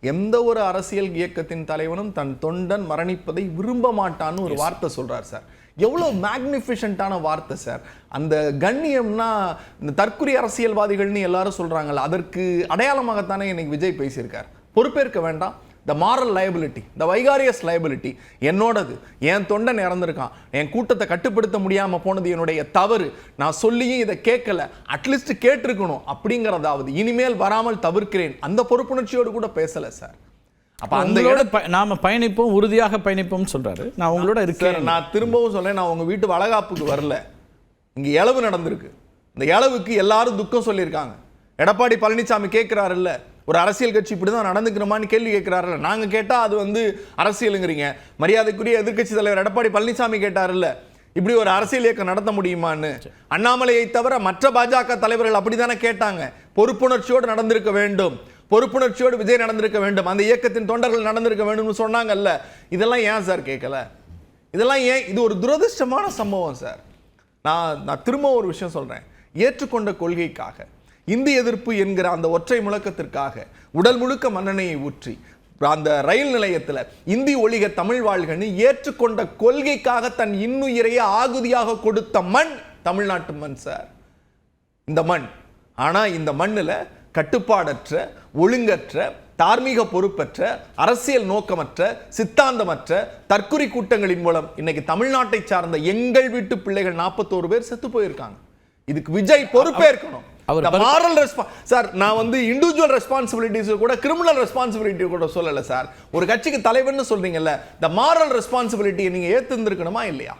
எந்த ஒரு அரசியல் இயக்கத்தின் தலைவனும் தன் தொண்டன் மரணிப்பதை விரும்ப மாட்டான்னு ஒரு வார்த்தை சொல்றார் சார். எவ்வளவு மேக்னிஃபிஷன்டான வார்த்தை சார். அந்த கண்ணியம்னா இந்த தற்குறி அரசியல்வாதிகள்னு எல்லாரும் சொல்றாங்கல்ல, அதற்கு அடையாளமாகத்தானே இன்னைக்கு விஜய் பேசியிருக்கார். பொறுப்பேற்க வேண்டாம். த மாரல் லயபிலிட்டி, த வைகாரியஸ் லயபிலிட்டி என்னோடது. என் தொண்டன் இறந்துருக்கான், என் கூட்டத்தை கட்டுப்படுத்த முடியாமல் போனது என்னுடைய தவறு, நான் சொல்லியும் இதை கேட்கல, அட்லீஸ்ட் கேட்டிருக்கணும் அப்படிங்கிறதாவது இனிமேல் வராமல் தவிர்க்கிறேன். அந்த பொறுப்புணர்ச்சியோடு கூட பேசலை சார். அப்போ அந்த நாம பயணிப்போம், உறுதியாக பயணிப்போம் சொல்றாரு. நான் உங்களோட இருக்கேன். நான் திரும்பவும் சொல்றேன், நான் உங்க வீட்டு வளகாப்புக்கு வரல, இங்க இளவு நடந்திருக்கு. இந்த இளவுக்கு எல்லாரும் துக்கம் சொல்லியிருக்காங்க. எடப்பாடி பழனிசாமி கேட்கிறாரு இல்ல, ஒரு அரசியல் கட்சி இப்படிதான் நடந்துக்கிறோமான்னு கேள்வி கேட்கிறாரு. நாங்க கேட்டா அது அரசியலுங்கிறீங்க. மரியாதைக்குரிய எதிர்க்கட்சி தலைவர் எடப்பாடி பழனிசாமி கேட்டார் இல்ல, இப்படி ஒரு அரசியல் இயக்கம் நடத்த முடியுமான்னு. அண்ணாமலையை தவிர மற்ற பாஜக தலைவர்கள் அப்படித்தானே கேட்டாங்க. பொறுப்புணர்ச்சியோடு நடந்திருக்க வேண்டும், பொறுப்புணர்ச்சியோடு விஜய் நடந்திருக்க வேண்டும், அந்த இயக்கத்தின் தொண்டர்கள் நடந்திருக்க வேண்டும் சொன்னாங்கல்ல. இதெல்லாம் ஏன் சார் கேட்கல? இதெல்லாம் ஏன்? இது ஒரு துரதிர்ஷ்டமான சம்பவம் சார். நான் திரும்ப ஒரு விஷயம் சொல்றேன். ஏற்றுக்கொண்ட கொள்கைக்காக, இந்தி எதிர்ப்பு என்கிற அந்த ஒற்றை முழக்கத்திற்காக உடல் முழுக்க மன்னனையை ஊற்றி அந்த ரயில் நிலையத்தில் இந்தி ஒழிக தமிழ் வாழ்கன்னு ஏற்றுக்கொண்ட கொள்கைக்காக தன் இன்னுயிரையே ஆகுதியாக கொடுத்த மண் தமிழ்நாட்டு மண் சார், இந்த மண். ஆனா இந்த மண்ணில் கட்டுப்பாடற்ற, ஒழுங்கற்ற, தார்மீக பொறுப்பற்ற, அரசியல் நோக்கமற்ற, சித்தாந்தமற்ற தற்குறி கூட்டங்களின் மூலம் இன்னைக்கு தமிழ்நாட்டை சார்ந்த எங்கள் வீட்டு பிள்ளைகள் 41 பேர் செத்து போயிருக்காங்க. இதுக்கு விஜய் பொறுப்பேற்கணும். சார் நான் இண்டிவிஜுவல் ரெஸ்பான்சிபிலிட்டிஸ் கூட கிரிமினல் ரெஸ்பான்சிபிலிட்டி கூட சொல்லல சார். ஒரு கட்சிக்கு தலைவர்னு சொல்றீங்கல்ல, தி மாரல் ரெஸ்பான்சிபிலிட்டியை நீங்க ஏத்துந்திருக்கணுமா இல்லையா?